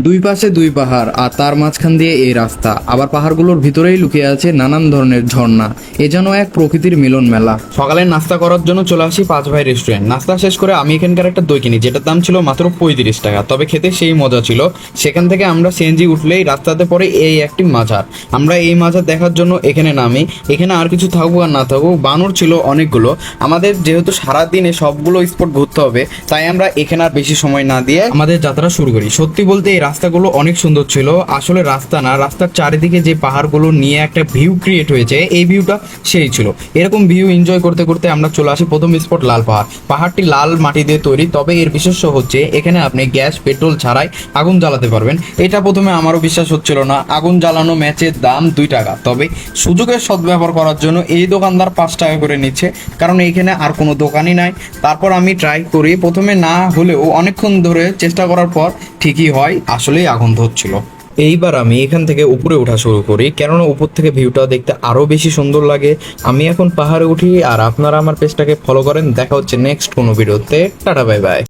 দুই পাশে দুই পাহাড় আর তার মাঝখান দিয়ে এই রাস্তা, আবার পাহাড়গুলোর ভিতরেই লুকিয়ে আছে নানান ধরনের ঝর্ণা। এ যেন এক প্রকৃতির মিলন মেলা। সকালে নাস্তা করার জন্য চলে আসি পাঁচ ভাই রেস্টুরেন্ট। নাস্তা শেষ করে আমি এখানকার একটা দই কিনি, যেটার দাম ছিল মাত্র 35 টাকা, তবে খেতে সেই মজা ছিল। সেখান থেকে আমরা সিএনজি উঠলেই রাস্তাতে পড়ে এই একটি মাজার। আমরা এই মাজার দেখার জন্য এখানে নামি। এখানে আর কিছু থাকুক আর না থাকুক, বানর ছিল অনেকগুলো। আমাদের যেহেতু সারাদিনে সবগুলো স্পট ঘুরতে হবে, তাই আমরা এখানে আর বেশি সময় না দিয়ে আমাদের যাত্রা শুরু করি। সত্যি বলতে এই রাস্তাগুলো অনেক সুন্দর ছিল। আসলে রাস্তা না, রাস্তার চারিদিকে যে পাহাড়গুলো নিয়ে একটা ভিউ ক্রিয়েট হয়েছে, এই ভিউটা সেই ছিল। এরকম ভিউ এনজয় করতে করতে আমরা চলে আসি প্রথম স্পট লাল পাহাড়। পাহাড়টি লাল মাটি দিয়ে তৈরি, তবে এর বিশেষ্য হচ্ছে এখানে আপনি গ্যাস পেট্রোল ছাড়াই আগুন জ্বালাতে পারবেন। এটা প্রথমে আমারও বিশ্বাস হচ্ছিল না। আগুন জ্বালানো ম্যাচের দাম 2 টাকা, তবে সুযোগের সদ্ব্যবহার করার জন্য এই দোকানদার 5 টাকা করে নিচ্ছে, কারণ এইখানে আর কোনো দোকানই নাই। তারপর আমি ট্রাই করি, প্রথমে না হলেও অনেকক্ষণ ধরে চেষ্টা করার পর ঠিকই হয়, আসলেই আগুন ধরছিল। এইবার আমি এখান থেকে উপরে ওঠা শুরু করি, কেননা উপর থেকে ভিউটা দেখতে আরো বেশি সুন্দর লাগে। আমি এখন পাহাড়ে উঠি, আর আপনারা আমার পেজটাকে ফলো করেন। দেখা হচ্ছে নেক্সট কোনো ভিডিওতে। Tata, bye bye.